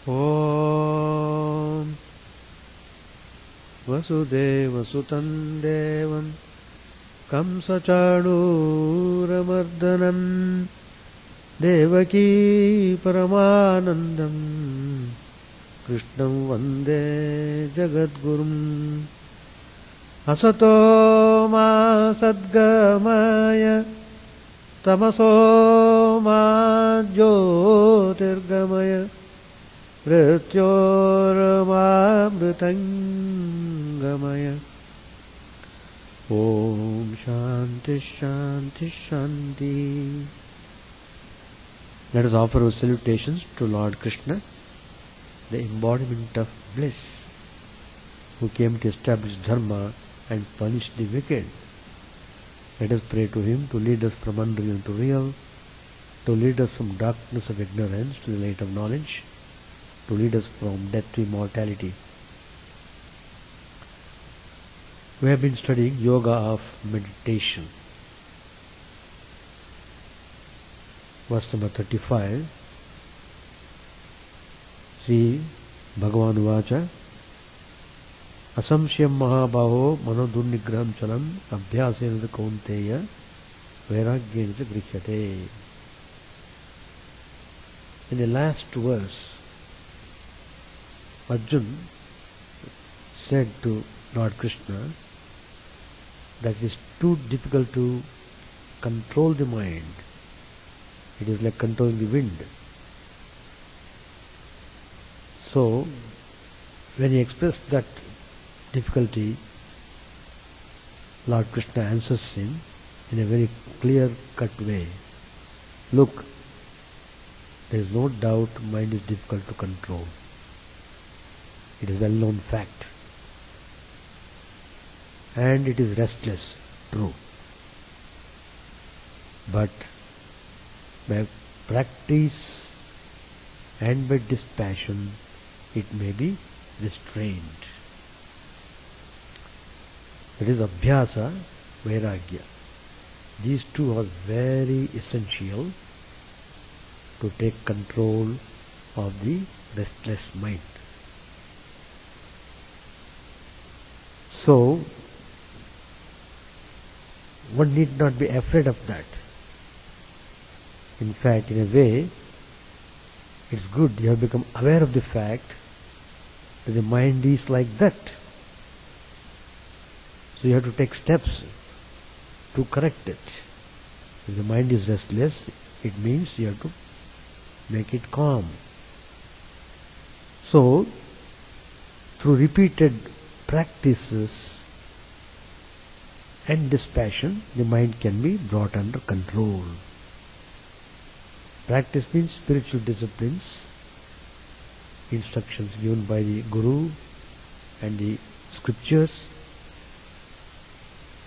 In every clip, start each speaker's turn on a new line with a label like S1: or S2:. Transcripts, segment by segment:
S1: ॐ वसुदेवसुतं देवं कंसचाणूरमर्दनं देवकी परमानन्दं कृष्णं वन्दे जगद्गुरुम् असतो मा सद्गमय तमसो मा ज्योतिर्गमय मृत्योर्मामृतङ्गमय। ॐ शान्ति शान्ति शान्ति। Let us offer our salutations to Lord Krishna, the embodiment of bliss, who came to establish dharma and punish the wicked. Let us pray to him to lead us from unreal to real, to lead us from darkness of ignorance to the light of knowledge, to lead us from death to immortality. We have been studying yoga of meditation. Verse number 35. Sri Bhagavan Uvacha Asamshyam Mahabaho Manodurnigraham Chalam Abhyasena Kaunteya Vairagyena Grichyate. In the last verse, Arjun said to Lord Krishna that it is too difficult to control the mind. It is like controlling the wind. So, when he expressed that difficulty, Lord Krishna answers him in a very clear-cut way. Look, there is no doubt mind is difficult to control. It is well-known fact. And it is restless, true. But by practice and by dispassion, it may be restrained. That is Abhyasa, Vairagya. These two are very essential to take control of the restless mind. So, one need not be afraid of that. In fact, in a way, it's good. You have become aware of the fact that the mind is like that. So you have to take steps to correct it. If the mind is restless, it means you have to make it calm. So, through repeated practices and dispassion, the mind can be brought under control. Practice means spiritual disciplines, instructions given by the Guru and the scriptures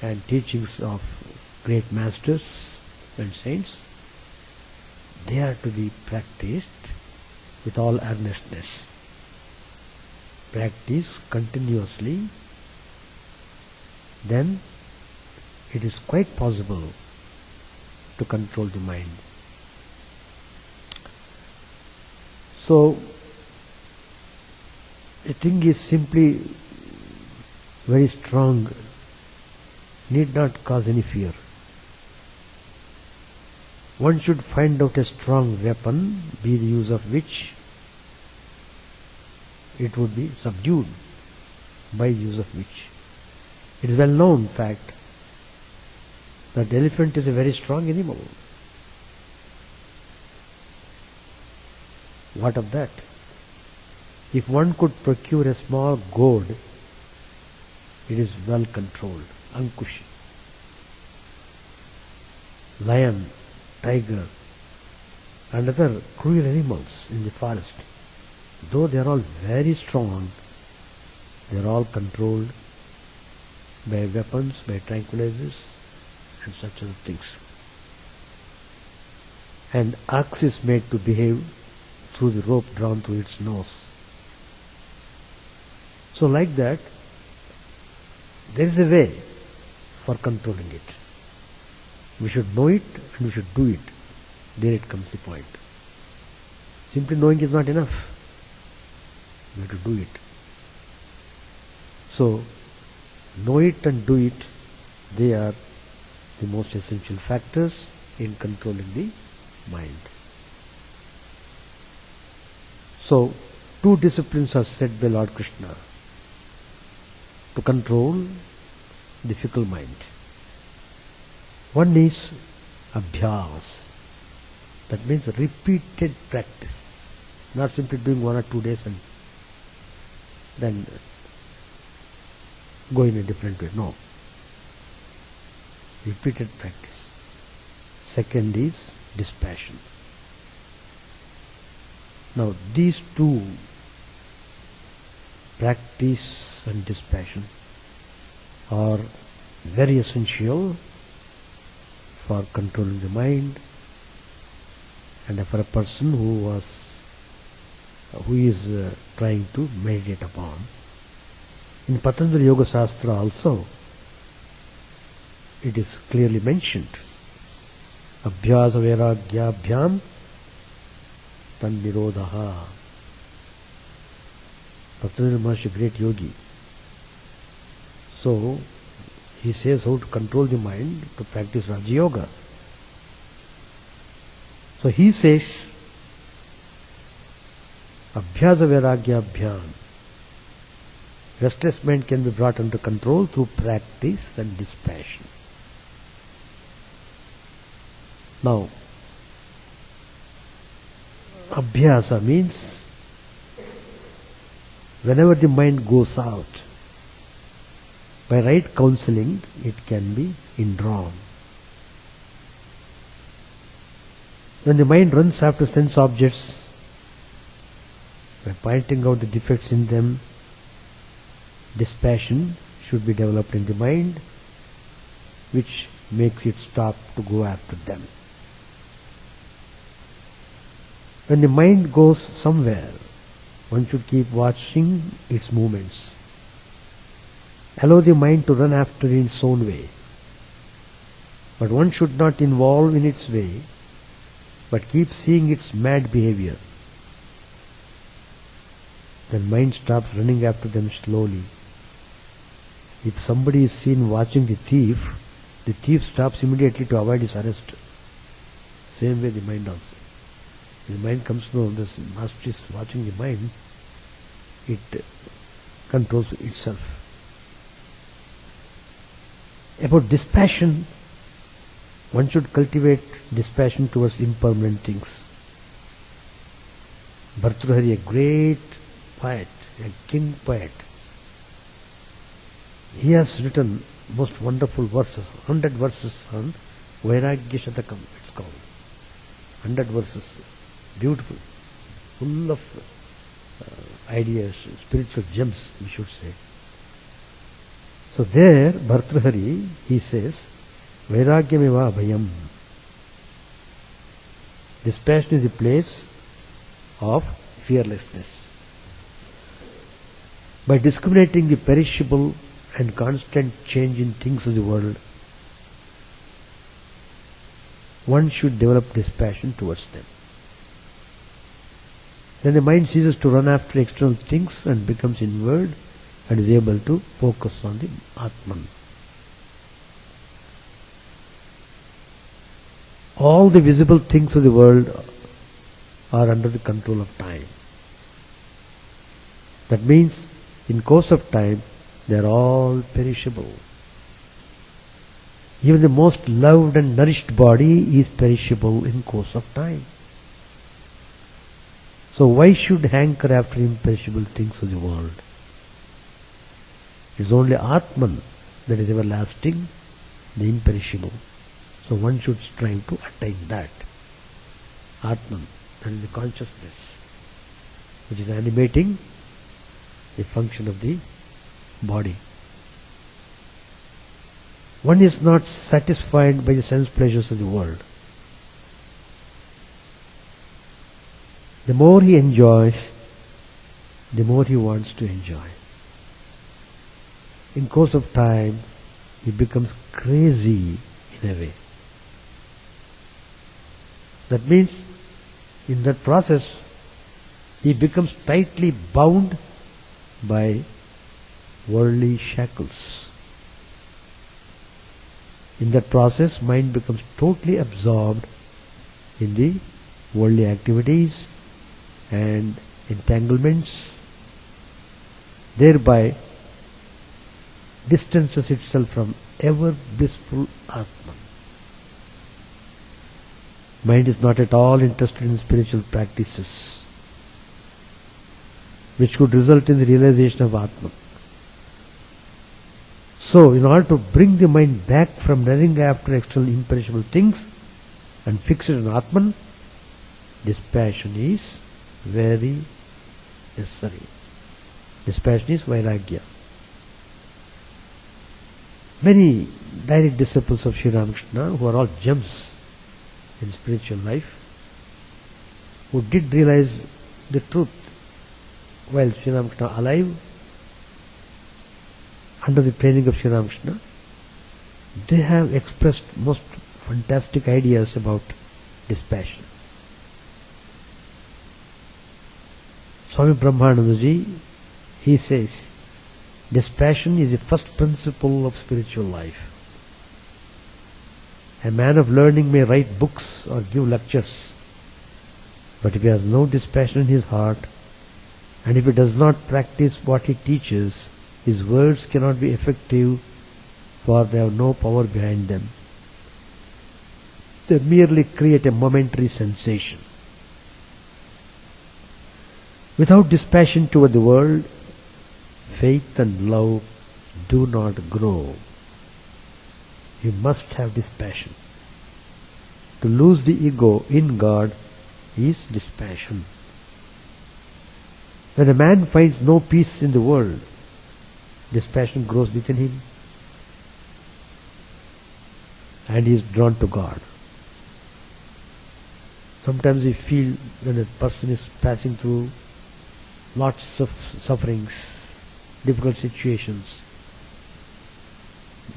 S1: and teachings of great masters and saints. They are to be practiced with all earnestness. Practice continuously, then it is quite possible to control the mind. So, a thing is simply very strong, need not cause any fear. One should find out a strong weapon, be the use of which it would be subdued, by use of which. It is well known fact that the elephant is a very strong animal. What of that? If one could procure a small gourd, it is well controlled. Ankush. Lion, tiger, and other cruel animals in the forest, though they are all very strong, they are all controlled by weapons, by tranquilizers, and such other things. And ox is made to behave through the rope drawn through its nose. So like that, there is a way for controlling it. We should know it and we should do it. There it comes the point. Simply knowing is not enough. You have to do it. So, know it and do it, they are the most essential factors in controlling the mind. So, two disciplines are said by Lord Krishna to control the fickle mind. One is abhyas, that means repeated practice, not simply doing 1 or 2 days and then go in a different way. No. Repeated practice. Second is dispassion. Now these two, practice and dispassion, are very essential for controlling the mind, and for a person who is trying to meditate upon. In Patanjali Yoga Shastra also, it is clearly mentioned, Abhyasa Vairagyabhyam Tannirodha. Patanjali Maharshi, great yogi. So, he says how to control the mind, to practice Raja Yoga. So he says, Abhyasa Vairagyabhyam, restless mind can be brought under control through practice and dispassion. Now, Abhyasa means whenever the mind goes out, by right counseling, it can be indrawn. When the mind runs after sense objects, by pointing out the defects in them, dispassion should be developed in the mind, which makes it stop to go after them. When the mind goes somewhere, one should keep watching its movements. Allow the mind to run after in its own way. But one should not involve in its way, but keep seeing its mad behavior. Then mind stops running after them slowly. If somebody is seen watching the thief stops immediately to avoid his arrest. Same way the mind also. When the mind comes to know this master is watching the mind, it controls itself. About dispassion, one should cultivate dispassion towards impermanent things. Bhartrhari, a great poet, a king poet, he has written most wonderful verses, 100 verses on Vairagya Shatakam, it's called. 100 verses, beautiful, full of ideas, spiritual gems, we should say. So there, Bhartrhari, he says, Vairagyameva abhayam. Dispassion is a place of fearlessness. By discriminating the perishable and constant change in things of the world, one should develop dispassion towards them. Then the mind ceases to run after external things and becomes inward and is able to focus on the Atman. All the visible things of the world are under the control of time. That means, in course of time, they are all perishable. Even the most loved and nourished body is perishable in course of time. So why should hanker after imperishable things of the world? It is only Atman that is everlasting, the imperishable. So one should strive to attain that. Atman, that is the consciousness, which is animating the function of the body. One is not satisfied by the sense pleasures of the world. The more he enjoys, the more he wants to enjoy. In course of time, he becomes crazy in a way. That means, in that process, he becomes tightly bound by worldly shackles. In that process, mind becomes totally absorbed in the worldly activities and entanglements, thereby distances itself from ever blissful Atman. Mind is not at all interested in spiritual practices which could result in the realization of Atman. So, in order to bring the mind back from running after external imperishable things and fix it on Atman, dispassion is very necessary. Dispassion is Vairagya. Many direct disciples of Sri Ramakrishna, who are all gems in spiritual life, who did realize the truth while Sri Ramakrishna alive, under the training of Sri Ramakrishna, they have expressed most fantastic ideas about dispassion. Swami Brahmanandaji, he says, dispassion is the first principle of spiritual life. A man of learning may write books or give lectures, but if he has no dispassion in his heart, and if he does not practice what he teaches, his words cannot be effective, for they have no power behind them. They merely create a momentary sensation. Without dispassion toward the world, faith and love do not grow. You must have dispassion. To lose the ego in God is dispassion. When a man finds no peace in the world, dispassion grows within him and he is drawn to God. Sometimes we feel when a person is passing through lots of sufferings, difficult situations,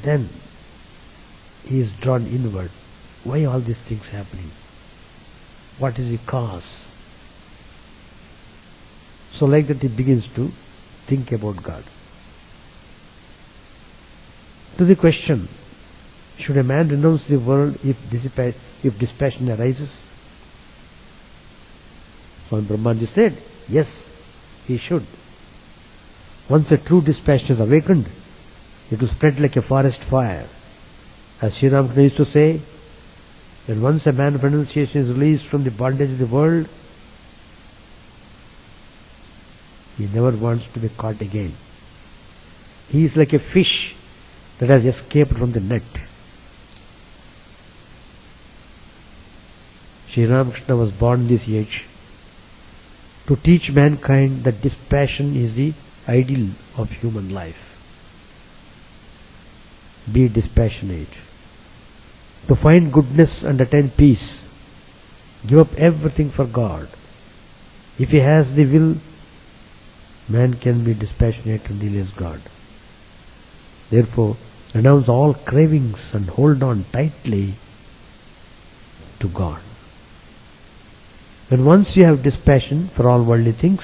S1: then he is drawn inward. Why all these things happening? What is the cause? So like that he begins to think about God. To the question, should a man renounce the world if dispassion arises? Swami Brahmanji said, yes, he should. Once a true dispassion is awakened, it will spread like a forest fire. As Sri Ramakrishna used to say, when once a man of renunciation is released from the bondage of the world, he never wants to be caught again. He is like a fish that has escaped from the net. Sri Ramakrishna was born in this age to teach mankind that dispassion is the ideal of human life. Be dispassionate. To find goodness and attain peace, give up everything for God. If he has the will, man can be dispassionate and realize God. Therefore, renounce all cravings and hold on tightly to God. When once you have dispassion for all worldly things,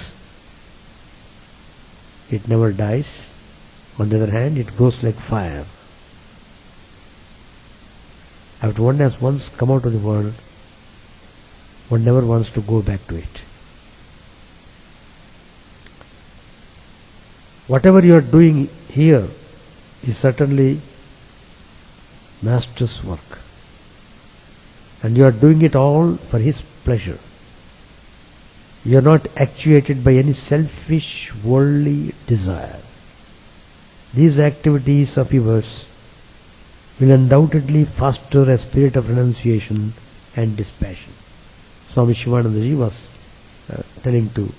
S1: it never dies. On the other hand, it grows like fire. After one has once come out of the world, one never wants to go back to it. Whatever you are doing here is certainly Master's work, and you are doing it all for His pleasure. You are not actuated by any selfish, worldly desire. These activities of yours will undoubtedly foster a spirit of renunciation and dispassion. Swami Shivanandaji was telling to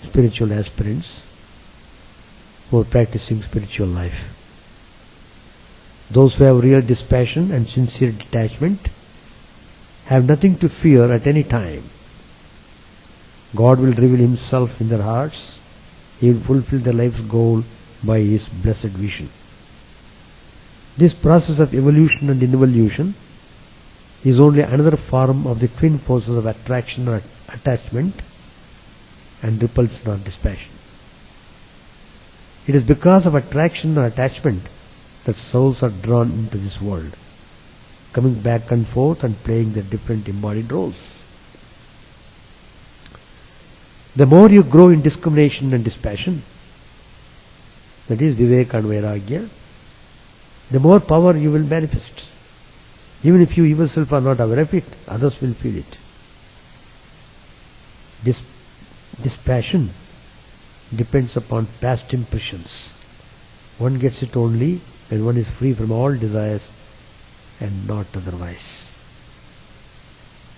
S1: spiritual aspirants who are practicing spiritual life. Those who have real dispassion and sincere detachment have nothing to fear at any time. God will reveal Himself in their hearts. He will fulfill their life's goal by His blessed vision. This process of evolution and involution is only another form of the twin forces of attraction or attachment and repulsion or dispassion. It is because of attraction or attachment that souls are drawn into this world, coming back and forth and playing their different embodied roles. The more you grow in discrimination and dispassion, that is Viveka and Vairagya, the more power you will manifest. Even if you yourself are not aware of it, others will feel it. This passion depends upon past impressions. One gets it only when one is free from all desires and not otherwise.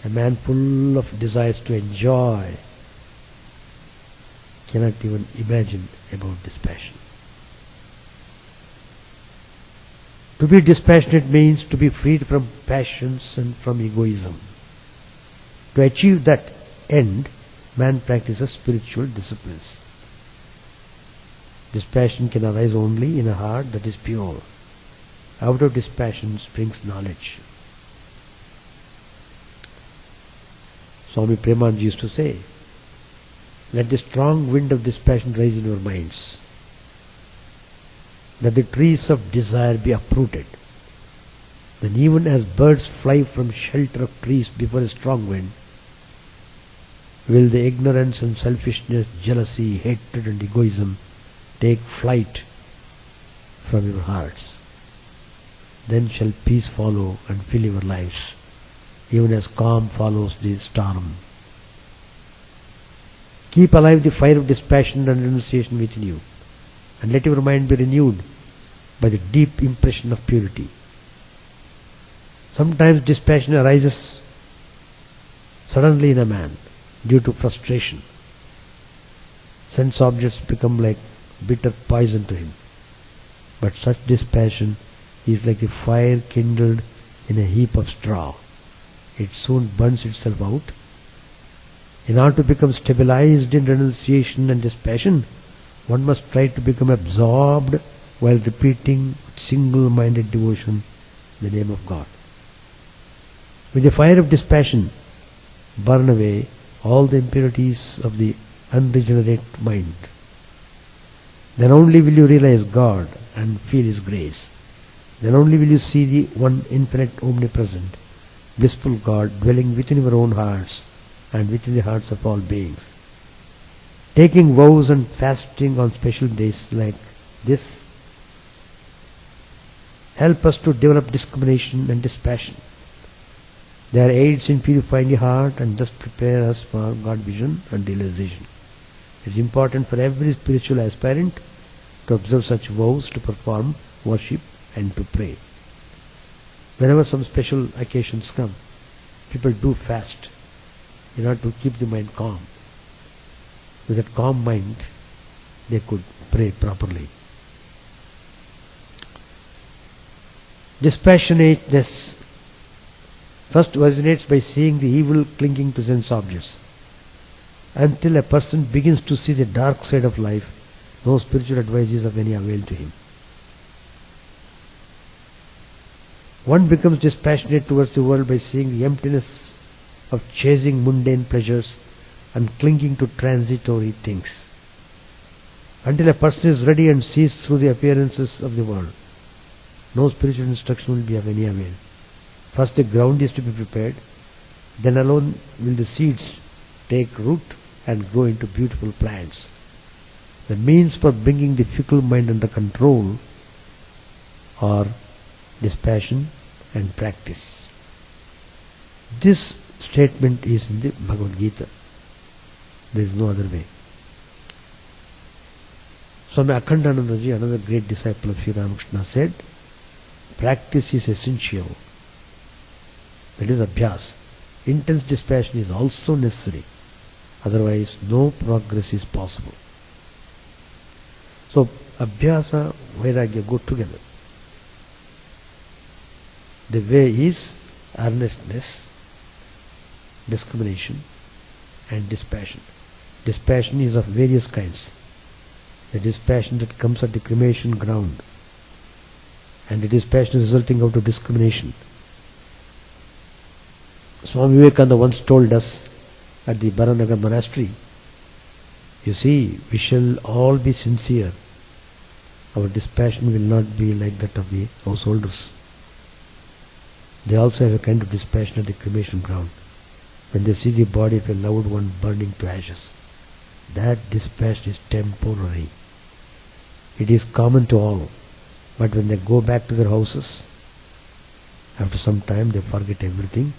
S1: A man full of desires to enjoy cannot even imagine about dispassion. To be dispassionate means to be freed from passions and from egoism. To achieve that end, man practices spiritual disciplines. Dispassion can arise only in a heart that is pure. Out of dispassion springs knowledge. Swami Premanand used to say, let the strong wind of dispassion rise in your minds. Let the trees of desire be uprooted. Then even as birds fly from shelter of trees before a strong wind, will the ignorance and selfishness, jealousy, hatred and egoism take flight from your hearts. Then shall peace follow and fill your lives, even as calm follows the storm. Keep alive the fire of dispassion and renunciation within you, and let your mind be renewed by the deep impression of purity. Sometimes dispassion arises suddenly in a man due to frustration. Sense objects become like bitter poison to him. But such dispassion is like a fire kindled in a heap of straw. It soon burns itself out. In order to become stabilized in renunciation and dispassion, one must try to become absorbed while repeating with single-minded devotion the name of God. With the fire of dispassion, burn away all the impurities of the unregenerate mind. Then only will you realize God and feel His grace. Then only will you see the one infinite, omnipresent, blissful God dwelling within your own hearts and within the hearts of all beings. Taking vows and fasting on special days like this help us to develop discrimination and dispassion. They are aids in purifying the heart and thus prepare us for God vision and realization. It is important for every spiritual aspirant to observe such vows, to perform worship and to pray. Whenever some special occasions come, people do fast in order to keep the mind calm. With that calm mind, they could pray properly. Dispassionateness first originates by seeing the evil clinging to sense objects. Until a person begins to see the dark side of life, no spiritual advice is of any avail to him. One becomes dispassionate towards the world by seeing the emptiness of chasing mundane pleasures and clinging to transitory things. Until a person is ready and sees through the appearances of the world, no spiritual instruction will be of any avail. First the ground is to be prepared, then alone will the seeds take root and grow into beautiful plants. The means for bringing the fickle mind under control are dispassion and practice. This statement is in the Bhagavad Gita. There is no other way. Swami Akhandanandaji, another great disciple of Sri Ramakrishna, said, practice is essential. That is abhyas. Intense dispassion is also necessary. Otherwise, no progress is possible. So, abhyasa, vairagya go together. The way is earnestness, discrimination and dispassion. Dispassion is of various kinds. The dispassion that comes at the cremation ground and the dispassion resulting out of discrimination. Swami Vivekananda once told us at the Baranagar monastery You see, we shall all be sincere. Our dispassion will not be like that of the householders. They also have a kind of dispassion at the cremation ground when they see the body of a loved one burning to ashes. That dispassion is temporary. It is common to all. But when they go back to their houses, after some time they forget everything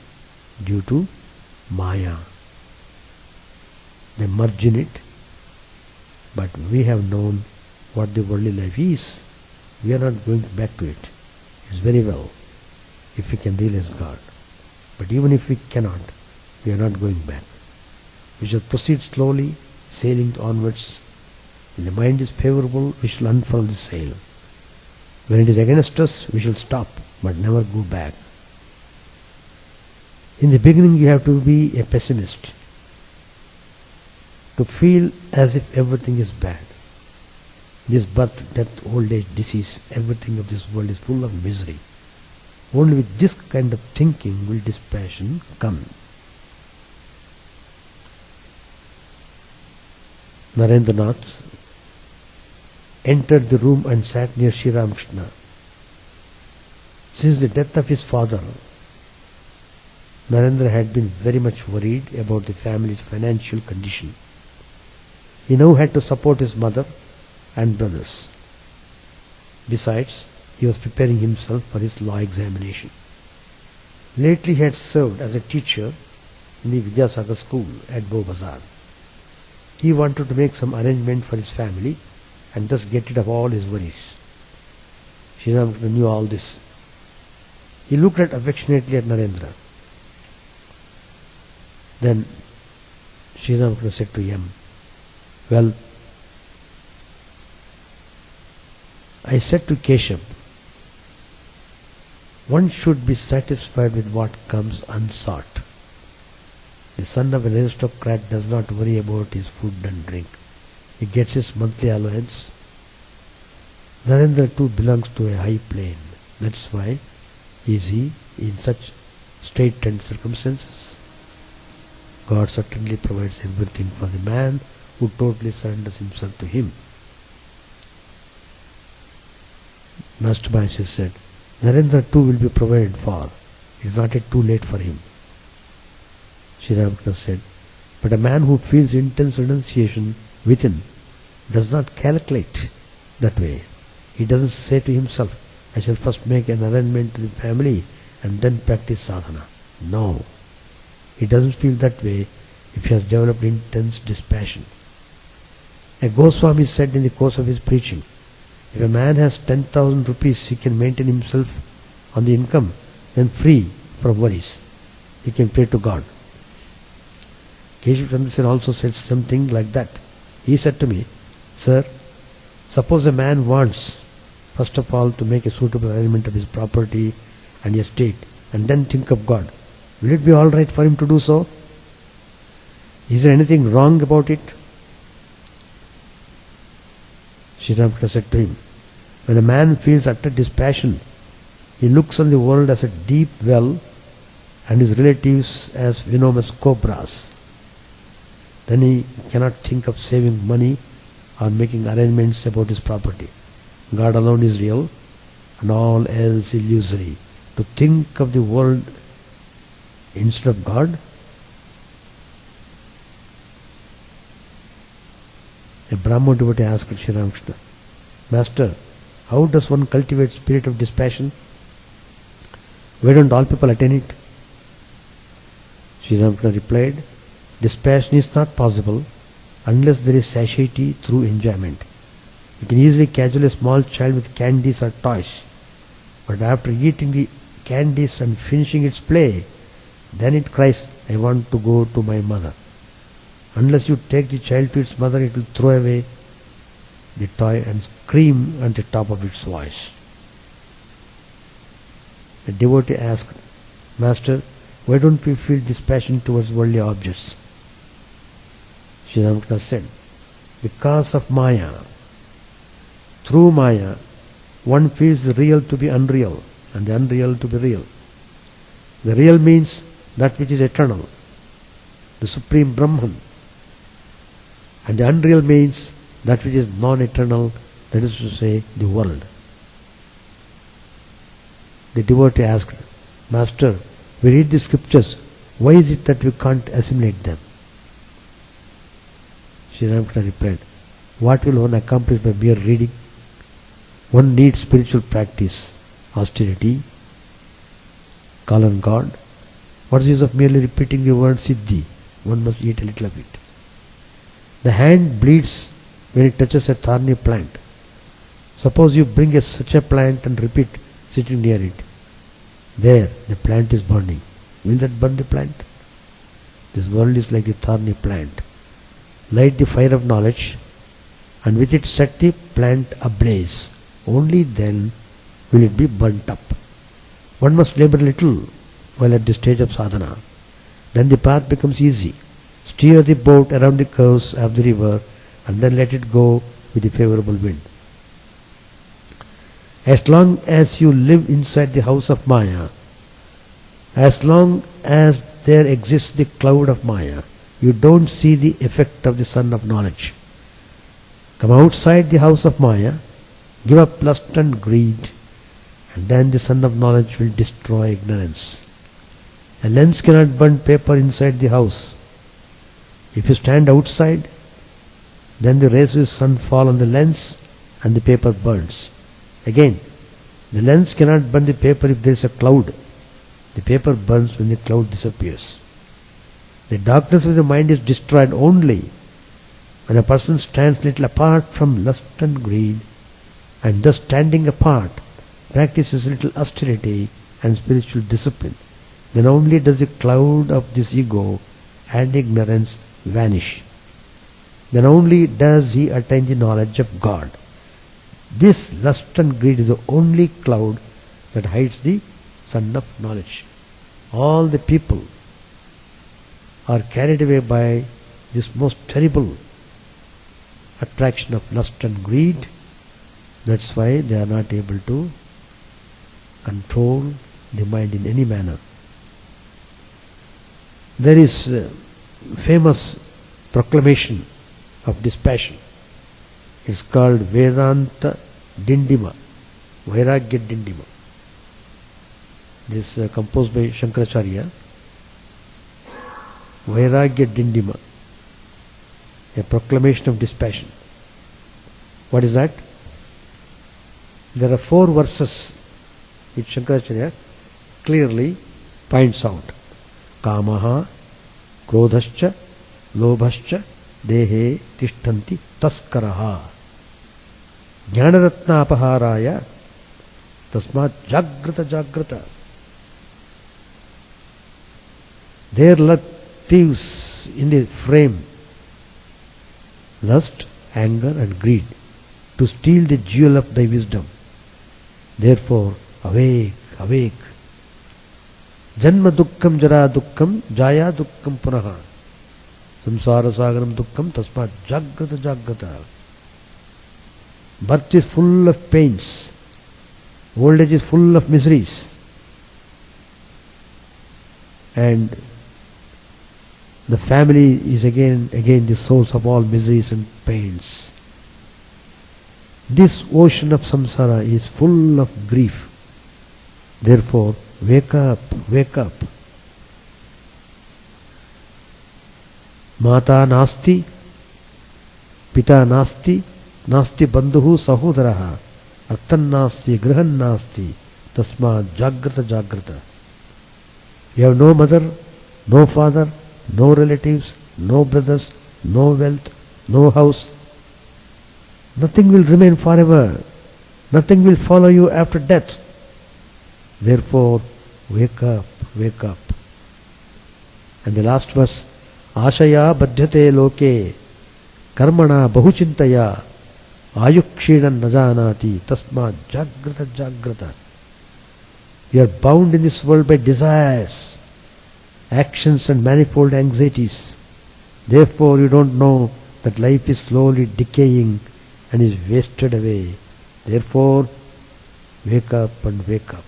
S1: due to Maya. They merge in it. But we have known what the worldly life is. We are not going back to it. It's very well if we can realize God. But even if we cannot, we are not going back. We shall proceed slowly, sailing onwards. When the mind is favorable, we shall unfurl the sail. When it is against us, we shall stop, but never go back. In the beginning, you have to be a pessimist, to feel as if everything is bad. This birth, death, old age, disease, everything of this world is full of misery. Only with this kind of thinking will dispassion come. Narendranath entered the room and sat near Sri Ramakrishna. Since the death of his father, Narendra had been very much worried about the family's financial condition. He now had to support his mother and brothers. Besides, he was preparing himself for his law examination. Lately he had served as a teacher in the Vidyasagar school at Bowbazar. He wanted to make some arrangement for his family and thus get rid of all his worries. Sri Ramakrishna knew all this. He looked affectionately at Narendra. Then Sri Ramakrishna said to him, "Well, I said to Keshav, one should be satisfied with what comes unsought. The son of an aristocrat does not worry about his food and drink. He gets his monthly allowance. Narendra too belongs to a high plane. That's why is he in such straitened circumstances. God certainly provides everything for the man who totally surrenders himself to him." Master Mahasi said, "Narendra too will be provided for. It is not yet too late for him." Sri Ramakrishna said, "But a man who feels intense renunciation within does not calculate that way. He doesn't say to himself, I shall first make an arrangement to the family and then practice sadhana. No, he doesn't feel that way if he has developed intense dispassion. A Goswami said in the course of his preaching, if a man has 10,000 rupees, he can maintain himself on the income when free from worries. He can pray to God. Keshav Chandra Sen also said something like that. He said to me, Sir, suppose a man wants, first of all, to make a suitable arrangement of his property and estate and then think of God. Will it be all right for him to do so? Is there anything wrong about it? Sri Ramakrishna said to him, when a man feels utter dispassion, he looks on the world as a deep well and his relatives as venomous cobras. Then he cannot think of saving money or making arrangements about his property. God alone is real and all else illusory. To think of the world instead of God? A Brahmo devotee asked Sri Ramakrishna, Master, how does one cultivate spirit of dispassion? Why don't all people attain it? Sri Ramakrishna replied, dispassion is not possible unless there is satiety through enjoyment. You can easily cajole a small child with candies or toys, but after eating the candies and finishing its play, then it cries, I want to go to my mother. Unless you take the child to its mother, it will throw away the toy and scream at the top of its voice. A devotee asked, Master, why don't we feel dispassion towards worldly objects? Sri Ramakrishna said, because of Maya. Through Maya, one feels the real to be unreal and the unreal to be real. The real means that which is eternal, the Supreme Brahman. And the unreal means that which is non-eternal, that is to say, the world. The devotee asked, Master, we read the scriptures, why is it that we can't assimilate them? Sri Ramakrishna replied, what will one accomplish by mere reading? One needs spiritual practice, austerity, call on God. What is the use of merely repeating the word Siddhi? One must eat a little of it. The hand bleeds when it touches a thorny plant. Suppose you bring such a plant and repeat sitting near it. There, the plant is burning. Will that burn the plant? This world is like a thorny plant. Light the fire of knowledge, and with it set the plant ablaze. Only then will it be burnt up. One must labor little while at the stage of sadhana. Then the path becomes easy. Steer the boat around the curves of the river and then let it go with the favorable wind. As long as you live inside the house of Maya, as long as there exists the cloud of Maya, you don't see the effect of the sun of knowledge. Come outside the house of Maya, give up lust and greed, and then the sun of knowledge will destroy ignorance. A lens cannot burn paper inside the house. If you stand outside, then the rays of the sun fall on the lens and the paper burns. Again, the lens cannot burn the paper if there is a cloud. The paper burns when the cloud disappears. The darkness of the mind is destroyed only when a person stands little apart from lust and greed, and thus standing apart practices little austerity and spiritual discipline. Then only does the cloud of this ego and ignorance vanish. Then only does he attain the knowledge of God. This lust and greed is the only cloud that hides the sun of knowledge. All the people are carried away by this most terrible attraction of lust and greed. That's why they are not able to control the mind in any manner. There is a famous proclamation of dispassion. It's called Vedanta Dindima, Vairagya Dindima. This is composed by Shankaracharya. Vairagya Dindima, a proclamation of dispassion. What is that? There are 4 verses which Shankaracharya clearly points out. Kamaha, Krodhascha, Lobhascha, Dehe, Tishtanti, Taskaraha. Jnanaratna apaharaya, Tasmat Jagrata Jagrata. There lurk thieves in the frame, lust, anger and greed, to steal the jewel of thy wisdom. Therefore, awake, awake. Janma dukkham jara dukkham jaya dukkham punaha. Samsara sagaram dukkham tasmat jagrata jagrata. Birth is full of pains. Old age is full of miseries. And the family is again the source of all miseries and pains. This ocean of samsara is full of grief. Therefore, wake up, wake up. Mata nasti, pita nasti, nasti bandhuhu sahodaraha, artan nasti, grihan nasti, tasma jagrata jagrata. You have no mother, no father, no relatives, no brothers, no wealth, no house. Nothing will remain forever. Nothing will follow you after death. Therefore, wake up, wake up. And the last verse, Ashaya badhyate loke, karmana bahuchintaya, ayukshinan najanati, tasma jagrata jagrata. You are bound in this world by desires, actions and manifold anxieties. Therefore you don't know that life is slowly decaying and is wasted away. Therefore, wake up and wake up.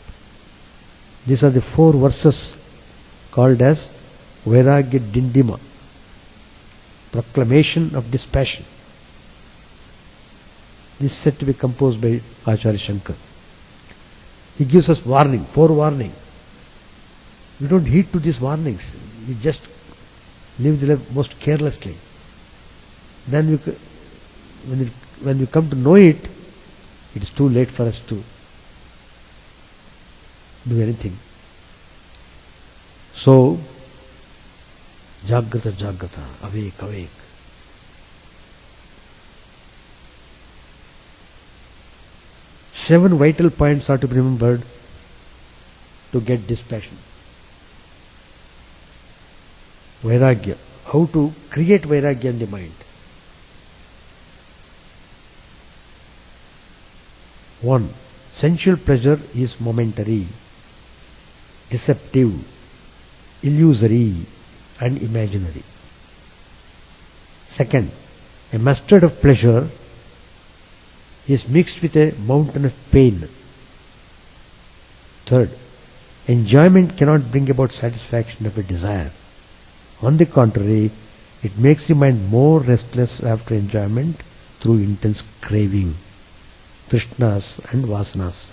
S1: These are the 4 verses called as Vairagya Dindima, proclamation of dispassion. This is said to be composed by Acharya Shankar. He gives us warning, forewarning. We don't heed to these warnings. We just live the life most carelessly. Then when we come to know it, it is too late for us to do anything. So, Jagrata, Jagrata, awake, awake. Seven vital points are to be remembered to get dispassion. Vairagya. How to create Vairagya in the mind. 1. Sensual pleasure is momentary, deceptive, illusory and imaginary. 2. A mustard of pleasure is mixed with a mountain of pain. 3. Enjoyment cannot bring about satisfaction of a desire. On the contrary, it makes the mind more restless after enjoyment through intense craving, trishnas and vasanas.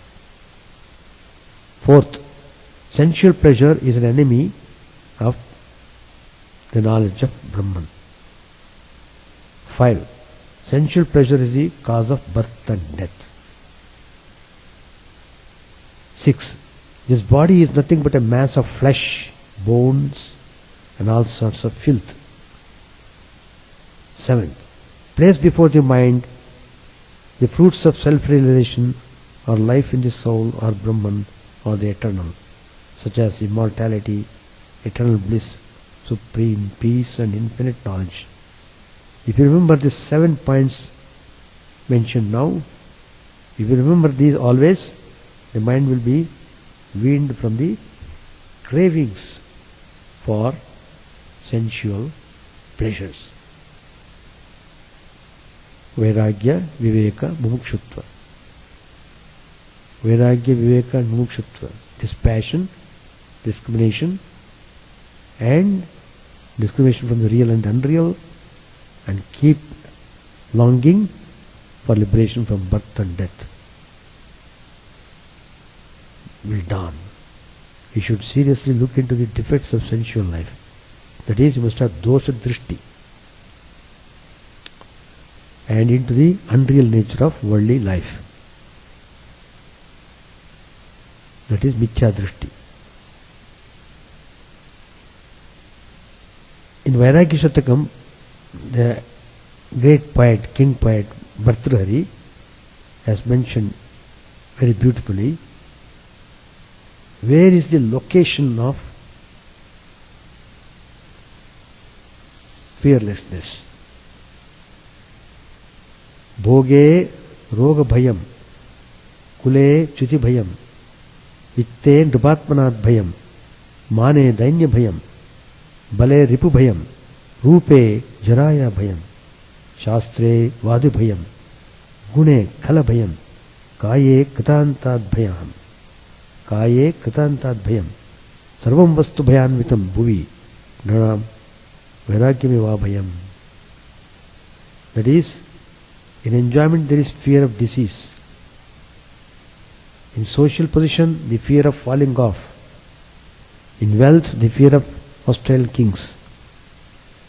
S1: 4. Sensual pleasure is an enemy of the knowledge of Brahman. 5. Sensual pleasure is the cause of birth and death. 6. This body is nothing but a mass of flesh, bones and all sorts of filth. 7. Place before the mind the fruits of self-realization or life in the soul or Brahman or the eternal, such as immortality, eternal bliss, supreme peace and infinite knowledge. If you remember these 7 points mentioned now, if you remember these always, the mind will be weaned from the cravings for sensual pleasures. Vairagya, Viveka, Mumukshutva. Vairagya, Viveka and Mumukshutva. Dispassion, discrimination, and discrimination from the real and unreal, and keep longing for liberation from birth and death will dawn. You should seriously look into the defects of sensual life. That is, you must have dosha drishti, and into the unreal nature of worldly life. That is mithya drishti. In Vairagya Shatakam, the great poet, king poet Bhartrhari has mentioned very beautifully, where is the location of fearlessness? Bhoge roga bhayam, kule chuti bhayam, vitte nrupatmanat bhayam, mane dainya bhayam, bale ripu bhayam, रूपे जराया भयम, शास्त्रे वादि भयम, गुणे खल भयम, काये कृतांताद भयम, काये कृतांताद भयम, सर्वं वस्तु भयान्वितं भुवि नृणां वैराग्यमेवा भयम. That is, in enjoyment there is fear of disease. In social position, the fear of falling off. In wealth, the fear of hostile kings.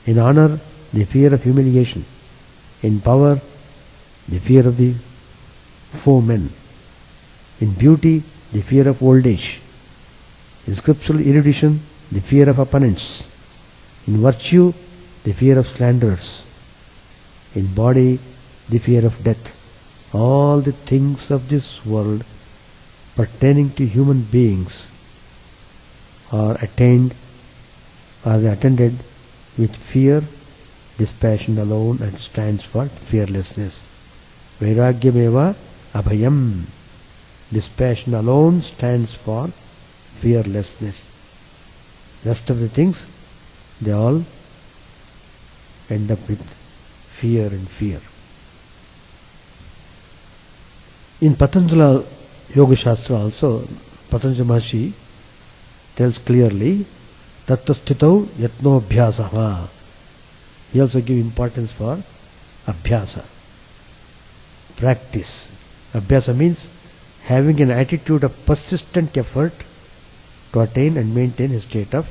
S1: In honor, the fear of humiliation. In power, the fear of the foemen. In beauty, the fear of old age. In scriptural erudition, the fear of opponents. In virtue, the fear of slanderers. In body, the fear of death. All the things of this world pertaining to human beings are attended with fear. Dispassion alone and stands for fearlessness. Vairagyameva abhayam. Dispassion alone stands for fearlessness. Rest of the things, they all end up with fear and fear. In Patanjala Yoga Shastra also, Patanjali Maharshi tells clearly, Tattasthitau yatno abhyasaha. he also gives importance for abhyasa, practice. Abhyasa means having an attitude of persistent effort to attain and maintain a state of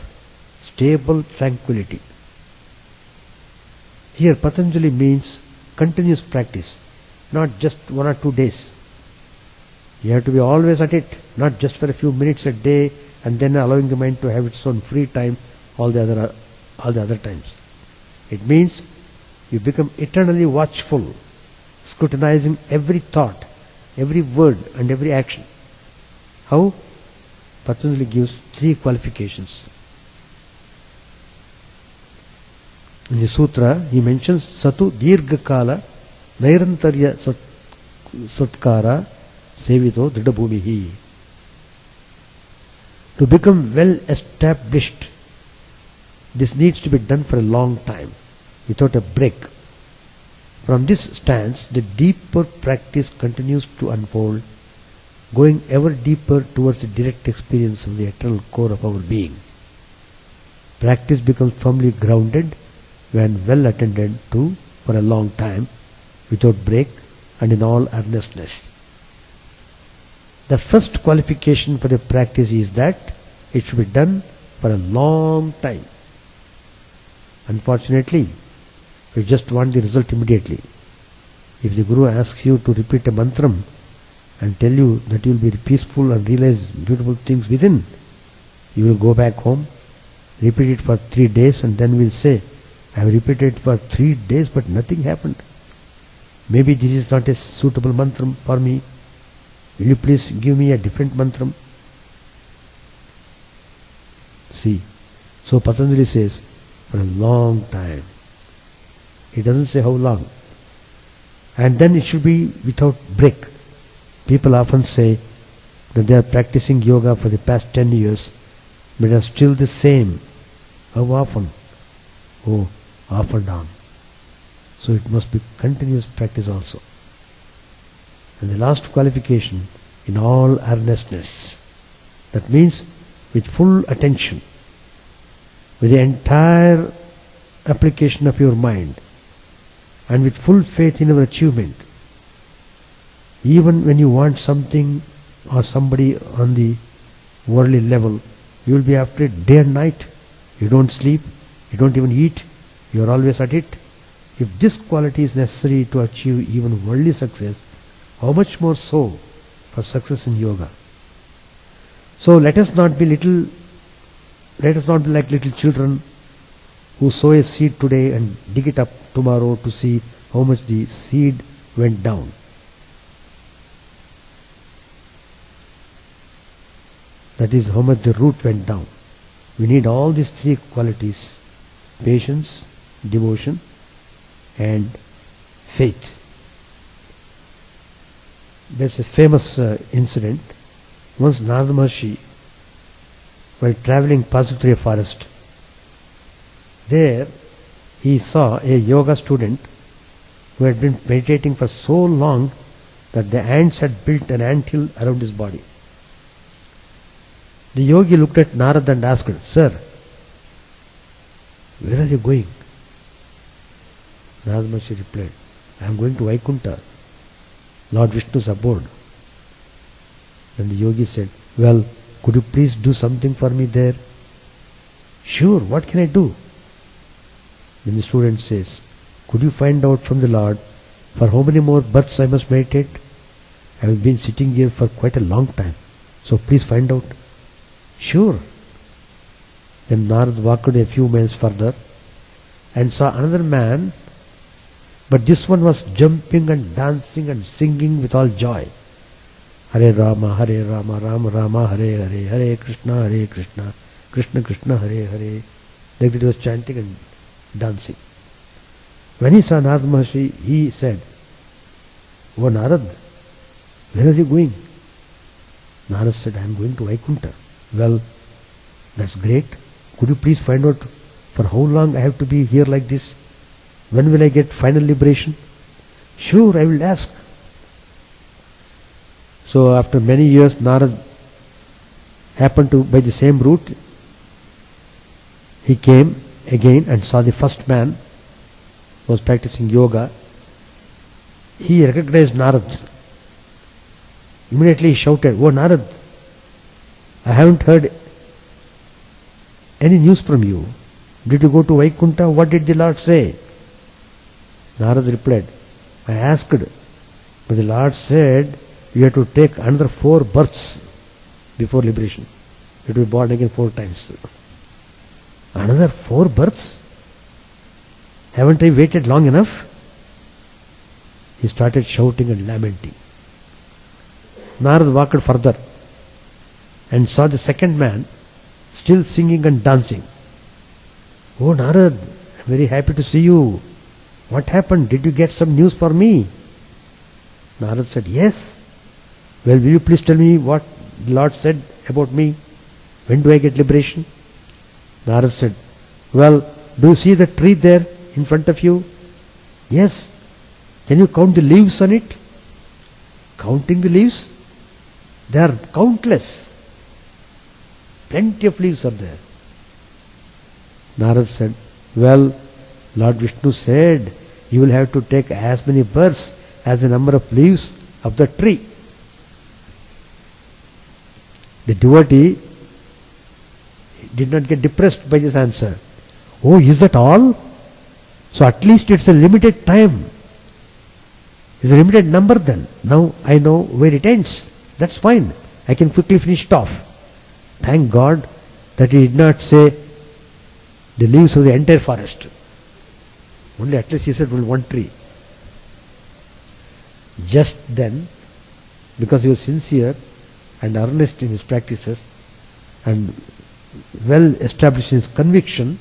S1: stable tranquility. Here Patanjali means continuous practice, not just 1 or 2 days. You have to be always at it, not just for a few minutes a day and then allowing the mind to have its own free time all the other times. It means you become eternally watchful, scrutinizing every thought, every word and every action. How? Patanjali gives 3 qualifications. In the sutra he mentions Satu Dirghakala Nairantarya Satkara Sevito Dridabhumihi. To become well established, this needs to be done for a long time, without a break. From this stance, the deeper practice continues to unfold, going ever deeper towards the direct experience of the eternal core of our being. Practice becomes firmly grounded when well attended to for a long time, without break and in all earnestness. The first qualification for the practice is that it should be done for a long time. Unfortunately, we just want the result immediately. If the Guru asks you to repeat a mantram and tell you that you will be peaceful and realize beautiful things within, you will go back home, repeat it for 3 days and then will say, I have repeated it for 3 days but nothing happened. Maybe this is not a suitable mantram for me. Will you please give me a different mantram? See, so Patanjali says, for a long time. He doesn't say how long. And then it should be without break. People often say that they are practicing yoga for the past 10 years, but are still the same. How often? Oh, off and down. So it must be continuous practice also. And the last qualification, in all earnestness. That means with full attention, with the entire application of your mind, and with full faith in your achievement. Even when you want something or somebody on the worldly level, you will be after it day and night. You don't sleep, you don't even eat, you are always at it. If this quality is necessary to achieve even worldly success, how much more so for success in yoga? So let us not be like little children who sow a seed today and dig it up tomorrow to see how much the seed went down. That is how much the root went down. We need all these 3 qualities: patience, devotion and faith. There's a famous incident. Once Narada Maharshi, while traveling, passed through a forest. There he saw a yoga student who had been meditating for so long that the ants had built an anthill around his body. The yogi looked at Narada and asked, Sir, where are you going? Narada Maharshi replied, I am going to Vaikuntha, Lord Vishnu's abode. Then the yogi said, well, could you please do something for me there? Sure, what can I do? Then the student says, could you find out from the Lord for how many more births I must meditate? I have been sitting here for quite a long time, so please find out. Sure. Then Narad walked a few miles further and saw another man, but this one was jumping and dancing and singing with all joy. Hare Rama, Rama Rama, Hare Hare, Hare Krishna, Krishna Krishna, Hare Hare. Like that he was chanting and dancing. When he saw Narada Maharshi, he said, Oh Narad, where are you going? Narad said, I am going to Vaikuntha. Well, that's great. Could you please find out for how long I have to be here like this? When will I get final liberation? Sure, I will ask. So after many years, Narad happened to, by the same route, he came again and saw the first man was practicing yoga, he recognized Narad. Immediately he shouted, "Oh Narad, I haven't heard any news from you. Did you go to Vaikuntha? What did the Lord say?" Narad replied, "I asked, but the Lord said you have to take another 4 births before liberation. You have to be born again 4 times. Another 4 births? Haven't I waited long enough?" He started shouting and lamenting. Narad walked further and saw the second man still singing and dancing. "Oh Narad, I'm very happy to see you. What happened? Did you get some news for me?" Narad said, "Yes." "Well, will you please tell me what the Lord said about me? When do I get liberation?" Narad said, "Well, do you see the tree there in front of you?" "Yes." "Can you count the leaves on it?" "Counting the leaves? They are countless. Plenty of leaves are there." Narad said, "Well, Lord Vishnu said you will have to take as many births as the number of leaves of the tree." The devotee did not get depressed by this answer. "Oh, is that all? So at least it's a limited time. It's a limited number then. Now I know where it ends. That's fine. I can quickly finish it off." Thank God that he did not say the leaves of the entire forest. Only at least he said only one tree. Just then, because he was sincere and earnest in his practices and well established in his conviction,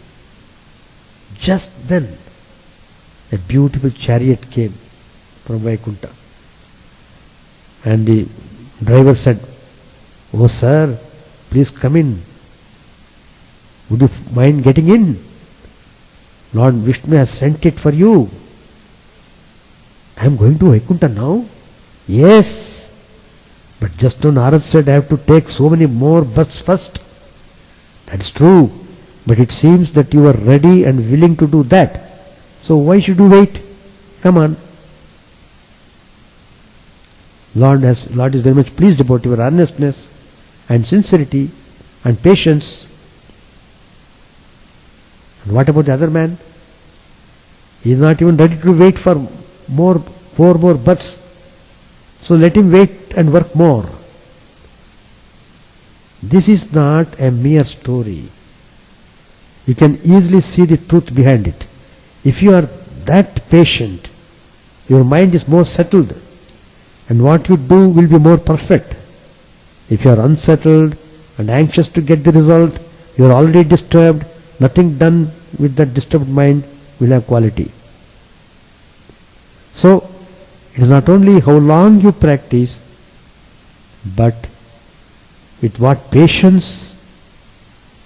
S1: just then a beautiful chariot came from Vaikuntha. And the driver said, "Oh sir, please come in. Would you mind getting in? Lord Vishnu has sent it for you." "I am going to Vaikuntha now?" "Yes. But just now Narad said I have to take so many more births first." "That is true. But it seems that you are ready and willing to do that. So why should you wait? Come on." Lord is very much pleased about your earnestness and sincerity and patience. And what about the other man? He is not even ready to wait for 4 more births. So let him wait and work more. This is not a mere story. You can easily see the truth behind it. If you are that patient, your mind is more settled, and what you do will be more perfect. If you are unsettled and anxious to get the result, you are already disturbed. Nothing done with that disturbed mind will have quality. So, it is not only how long you practice, but with what patience,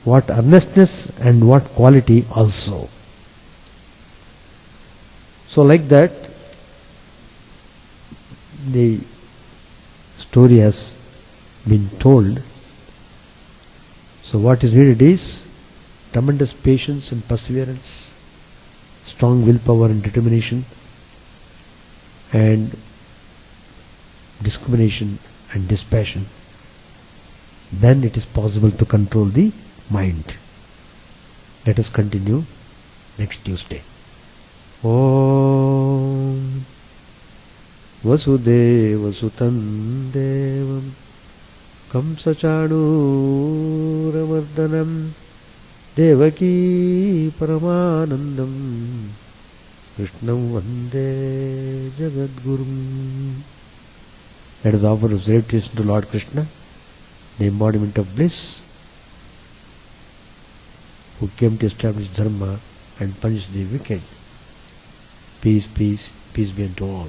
S1: what earnestness, and what quality also. So like that, the story has been told. So what is needed is tremendous patience and perseverance, strong willpower and determination, and discrimination and dispassion. Then it is possible to control the mind. Let us continue next Tuesday. Om Vasudeva Sutam Devam Kamsachanuramardanam Devaki Paramanandam Krishnam Vande Jagadgurum. Let us offer observations to Lord Krishna, the embodiment of bliss, who came to establish dharma and punish the wicked. Peace, peace, peace be unto all.